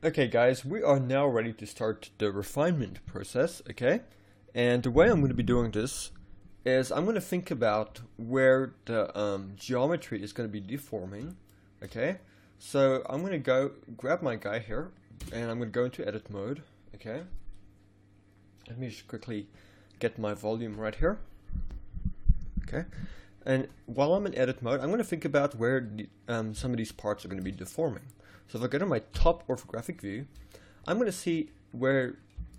Okay guys, we are now ready to start the refinement process, okay? And the way I'm going to be doing this is I'm going to think about where the geometry is going to be deforming, okay? So I'm going to go grab my guy here, and I'm going to go into edit mode, okay? Let me just quickly get my volume right here, okay? And while I'm in edit mode, I'm going to think about where some of these parts are going to be deforming. So if I go to my top orthographic view, I'm going to see where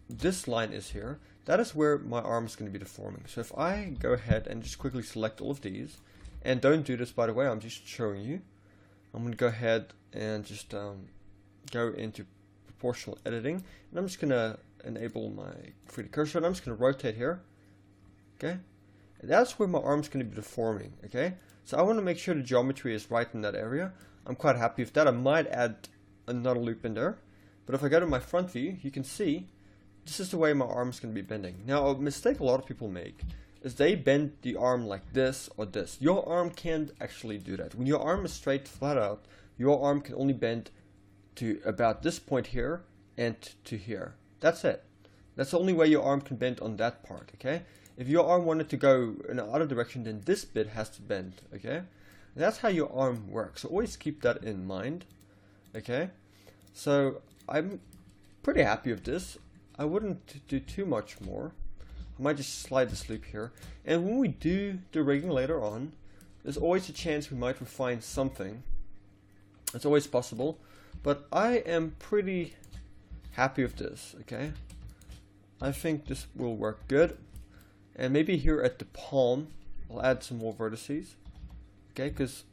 this line is here. That is where my arm is going to be deforming. So if I go ahead and just quickly select all of these, and don't do this by the way, I'm just showing you. I'm going to go ahead and just go into proportional editing, and I'm just going to enable my 3D cursor, and I'm just going to rotate here, okay? And that's where my arm's going to be deforming, okay? So I want to make sure the geometry is right in that area. I'm quite happy with that. I might add another loop in there. But if I go to my front view, you can see this is the way my arm is going to be bending. Now, a mistake a lot of people make is they bend the arm like this or this. Your arm can't actually do that. When your arm is straight, flat out, your arm can only bend to about this point here and to here. That's it. That's the only way your arm can bend on that part, okay? If your arm wanted to go in another direction, then this bit has to bend, okay? And that's how your arm works. So always keep that in mind, okay? So I'm pretty happy with this. I wouldn't do too much more. I might just slide this loop here. And when we do the rigging later on, there's always a chance we might refine something. It's always possible. But I am pretty happy with this, okay? I think this will work good. And maybe here at the palm, I'll add some more vertices. Okay, because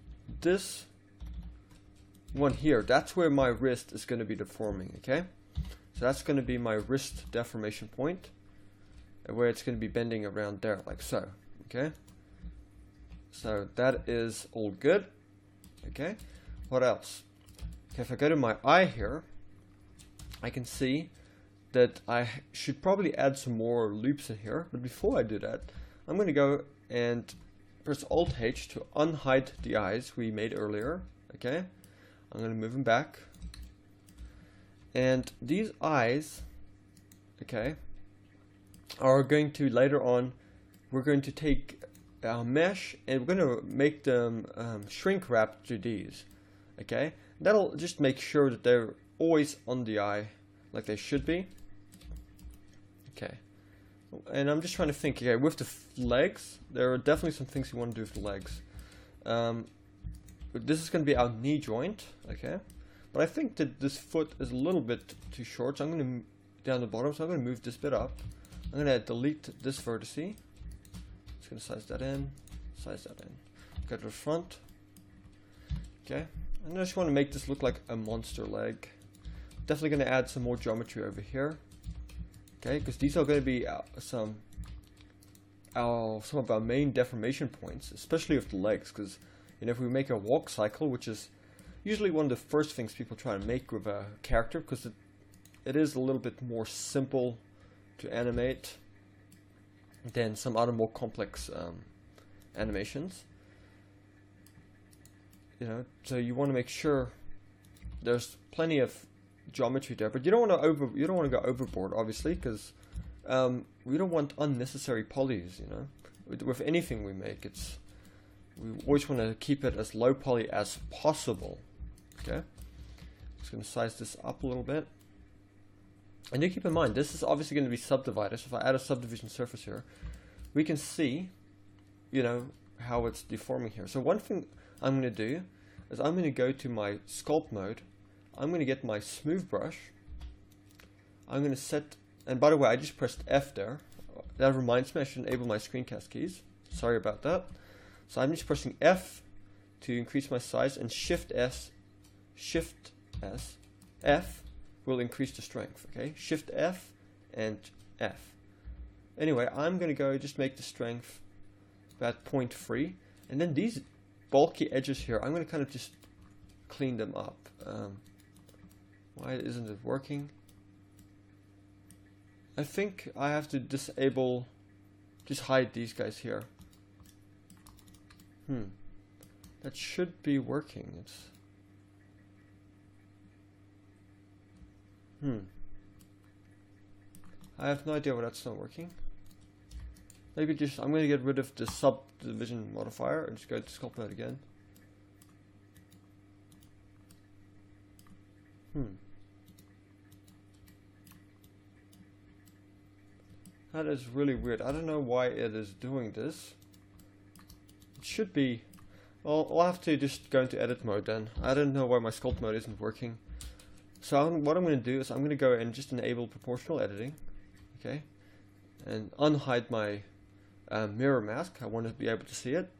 this one here, that's where my wrist is going to be deforming, okay? So that's going to be my wrist deformation point, where it's going to be bending around there, like so, okay? So that is all good, okay? What else? Okay, if I go to my eye here, I can see that I should probably add some more loops in here, but before I do that, I'm going to go and press Alt-H to unhide the eyes we made earlier, okay? I'm going to move them back. And these eyes, okay, are going to later on, we're going to take our mesh and we're going to make them shrink wrap to these, okay? That'll just make sure that they're always on the eye like they should be. Okay. And I'm just trying to think, okay, with the legs, there are definitely some things you want to do with the legs. This is going to be our knee joint, okay? But I think that this foot is a little bit too short, so I'm going to, down the bottom, so I'm going to move this bit up. I'm going to delete this vertice. Just going to size that in, Go to the front, okay? And I just want to make this look like a monster leg. Definitely going to add some more geometry over here. Okay, because these are going to be some of our main deformation points, especially with the legs. Because if we make a walk cycle, which is usually one of the first things people try to make with a character, because it is a little bit more simple to animate than some other more complex animations. So you want to make sure there's plenty of geometry there, but you don't want to go overboard, obviously, because we don't want unnecessary polys. With anything we make, we always want to keep it as low poly as possible. Okay, just going to size this up a little bit, and do keep in mind this is obviously going to be subdivided. So if I add a subdivision surface here, we can see, how it's deforming here. So one thing I'm going to do is I'm going to go to my sculpt mode. I'm going to get my smooth brush. I'm going to set, and by the way, I just pressed F there. That reminds me I should enable my screencast keys. Sorry about that. So I'm just pressing F to increase my size, and Shift S, F will increase the strength, okay? Shift F and F. Anyway, I'm going to go just make the strength about 0.3, and then these bulky edges here, I'm going to kind of just clean them up. Why isn't it working? I think I have to disable, just hide these guys here. That should be working. I have no idea why that's not working. Maybe just, I'm going to get rid of the subdivision modifier and just go to sculpt mode again. That is really weird. I don't know why it is doing this. It should be, well, I'll have to just go into edit mode then. I don't know why my sculpt mode isn't working. So what I'm going to do is I'm going to go and just enable proportional editing. Okay. And unhide my mirror mask. I want to be able to see it.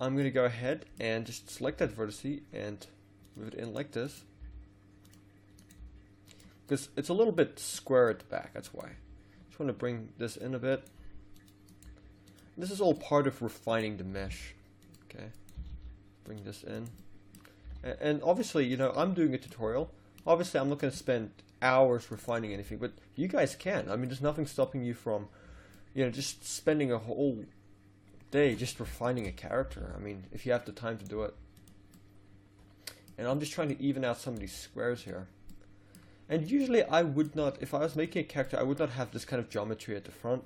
I'm going to go ahead and just select that vertex and move it in like this. Because it's a little bit square at the back, that's why. Just want to bring this in a bit. This is all part of refining the mesh. Okay, bring this in. And obviously, you know, I'm doing a tutorial. Obviously, I'm not going to spend hours refining anything, but you guys can. I mean, there's nothing stopping you from, you know, just spending a whole day just refining a character. I mean, if you have the time to do it. And I'm just trying to even out some of these squares here. And usually I would not, if I was making a character, I would not have this kind of geometry at the front.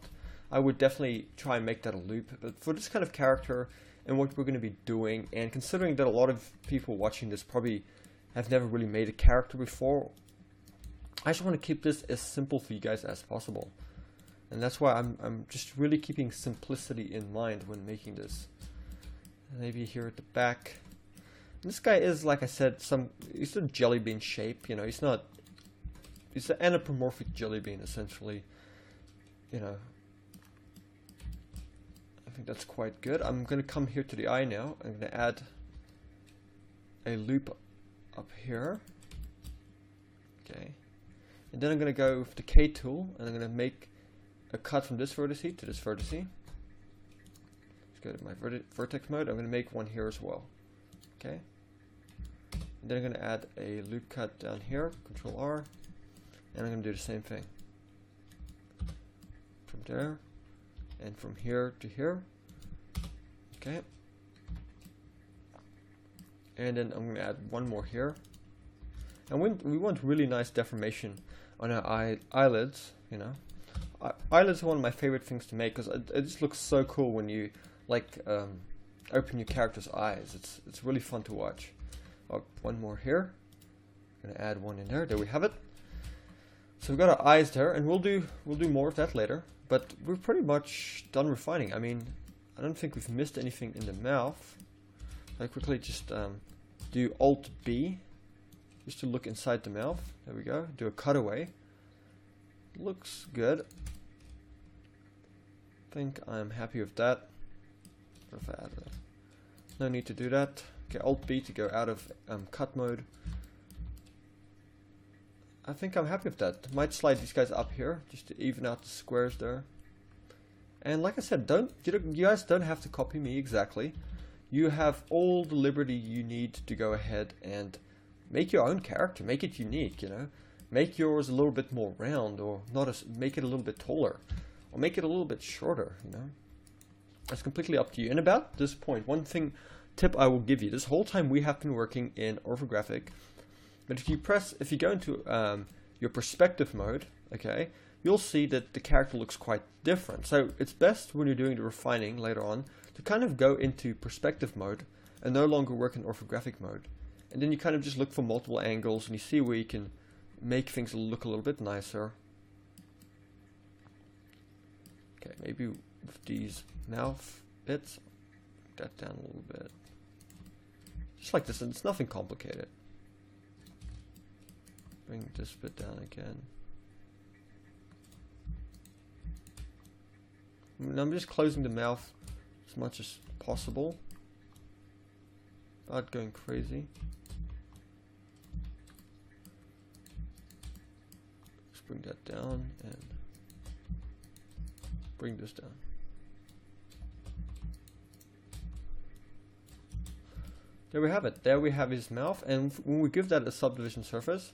I would definitely try and make that a loop. But for this kind of character and what we're going to be doing, and considering that a lot of people watching this probably have never really made a character before, I just want to keep this as simple for you guys as possible. And that's why I'm just really keeping simplicity in mind when making this. Maybe here at the back. And this guy is, like I said, he's a jelly bean shape, you know, he's not. It's an anthropomorphic jelly bean, essentially. You know, I think that's quite good. I'm going to come here to the eye now. I'm going to add a loop up here. Okay. And then I'm going to go with the K tool, and I'm going to make a cut from this vertex to this vertex. Let's go to my vertex mode. I'm going to make one here as well. Okay. And then I'm going to add a loop cut down here. Control R. And I'm going to do the same thing. From there. And from here to here. Okay. And then I'm going to add one more here. And we want really nice deformation on our eyelids, you know. Eyelids are one of my favorite things to make because it just looks so cool when you like open your character's eyes. It's really fun to watch. Oh, one more here. I'm going to add one in there. There we have it. So we've got our eyes there, and we'll do more of that later. But we're pretty much done refining. I mean, I don't think we've missed anything in the mouth. I quickly just do Alt B just to look inside the mouth. There we go. Do a cutaway. Looks good. I think I'm happy with that. What if I add no need to do that. Okay, Alt B to go out of cut mode. I think I'm happy with that. Might slide these guys up here just to even out the squares there. And like I said, you guys don't have to copy me exactly. You have all the liberty you need to go ahead and make your own character, make it unique, you know. Make yours a little bit more round, or not as make it a little bit taller, or make it a little bit shorter, you know. That's completely up to you. And about this point, one tip I will give you: this whole time we have been working in orthographic. But if you go into your perspective mode, okay, you'll see that the character looks quite different. So it's best when you're doing the refining later on to kind of go into perspective mode and no longer work in orthographic mode. And then you kind of just look for multiple angles and you see where you can make things look a little bit nicer. Okay, maybe with these mouth bits, that down a little bit. Just like this, and it's nothing complicated. Bring this bit down again. And I'm just closing the mouth as much as possible without going crazy. Let's bring that down and bring this down. There we have it. There we have his mouth, and when we give that a subdivision surface,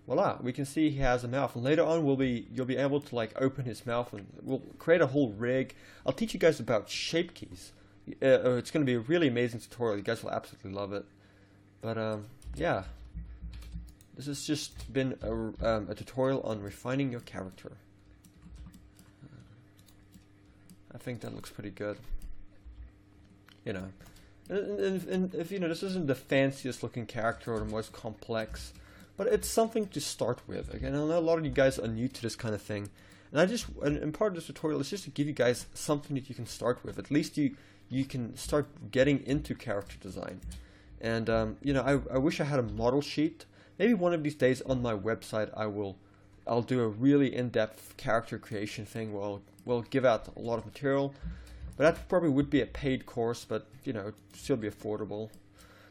voila, we can see he has a mouth. And later on, you'll be able to like open his mouth, and we'll create a whole rig. I'll teach you guys about shape keys. It's going to be a really amazing tutorial. You guys will absolutely love it. But yeah, This has just been a tutorial on refining your character. I think that looks pretty good. You know, and if you know, this isn't the fanciest looking character or the most complex, but it's something to start with. Again, I know a lot of you guys are new to this kind of thing, and part of this tutorial is just to give you guys something that you can start with. At least you can start getting into character design. And you know, I wish I had a model sheet. Maybe one of these days on my website I'll do a really in-depth character creation thing where we'll give out a lot of material. But that probably would be a paid course, but you know, still be affordable.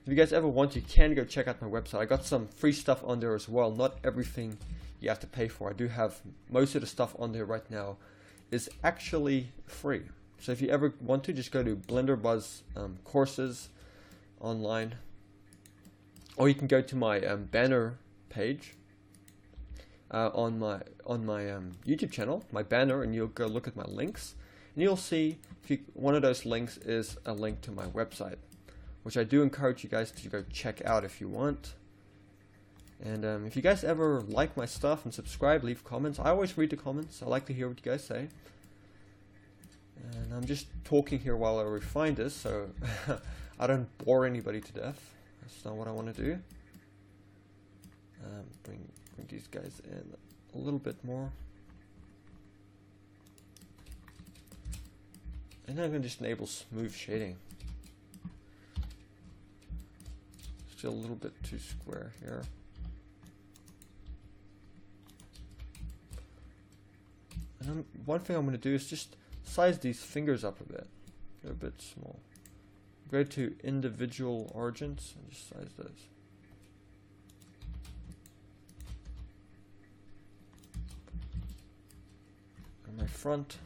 If you guys ever want, you can go check out my website. I got some free stuff on there as well. Not everything you have to pay for. I do have most of the stuff on there right now is actually free. So if you ever want to, just go to Blender Buzz courses online, or you can go to my banner page on my YouTube channel, my banner, and you'll go look at my links. And you'll see one of those links is a link to my website, which I do encourage you guys to go check out if you want. And if you guys ever like my stuff and subscribe, leave comments. I always read the comments. I like to hear what you guys say. And I'm just talking here while I refine this, so I don't bore anybody to death. That's not what I want to do. Bring these guys in a little bit more. And then I'm going to just enable smooth shading. Still a little bit too square here. And one thing I'm going to do is just size these fingers up a bit. They're a bit small. Go to individual origins and just size those. And my front,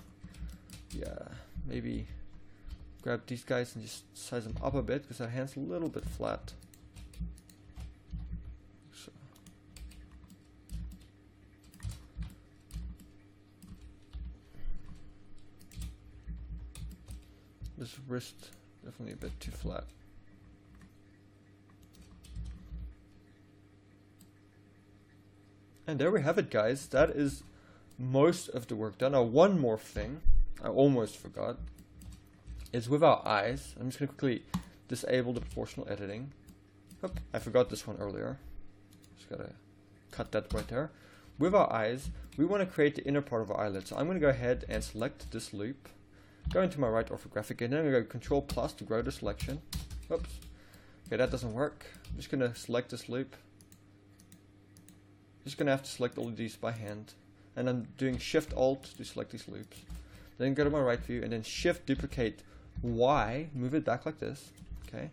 yeah, maybe grab these guys and just size them up a bit because our hand's a little bit flat. So. This wrist definitely a bit too flat. And there we have it, guys. That is most of the work done. Now, one more thing I almost forgot is with our eyes. I'm just going to quickly disable the proportional editing. Oop, I forgot this one earlier. Just got to cut that right there. With our eyes, we want to create the inner part of our eyelid. So I'm going to go ahead and select this loop. Go into my right orthographic, and then I'm going to go Control Plus to grow the selection. Oops. Okay, that doesn't work. I'm just going to select this loop. Just going to have to select all of these by hand. And I'm doing Shift Alt to select these loops. Then go to my right view, and then Shift Duplicate Y, move it back like this. Okay.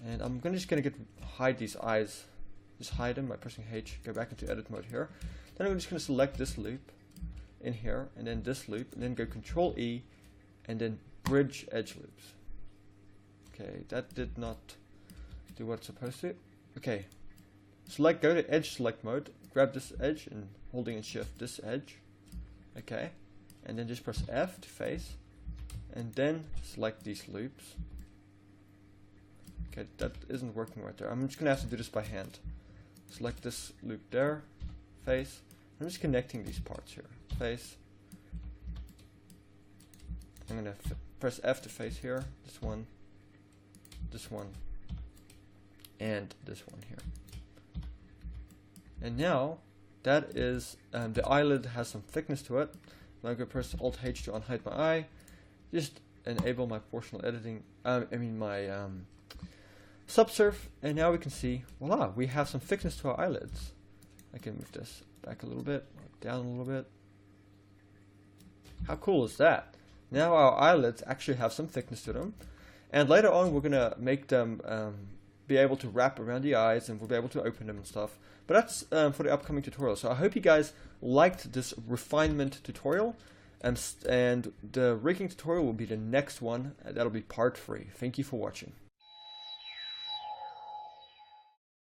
And I'm just going to hide these eyes. Just hide them by pressing H. Go back into edit mode here. Then I'm just going to select this loop in here, and then this loop, and then go Control E, and then bridge edge loops. Okay, that did not do what it's supposed to. Okay, go to edge select mode, grab this edge, and holding and shift this edge. Okay, and then just press F to face, and then select these loops. Okay, that isn't working right there. I'm just gonna have to do this by hand. Select this loop there, face. I'm just connecting these parts here. Face. I'm going to press F to face here. This one, and this one here. And now that is the eyelid has some thickness to it. I'm going to press Alt H to unhide my eye. Just enable my proportional editing. My subsurf, and now we can see. Voila! We have some thickness to our eyelids. I can move this back a little bit, down a little bit. How cool is that? Now our eyelids actually have some thickness to them, and later on we're gonna make them be able to wrap around the eyes, and we'll be able to open them and stuff. But that's for the upcoming tutorial. So I hope you guys liked this refinement tutorial, and the rigging tutorial will be the next one. That'll be part 3. Thank you for watching.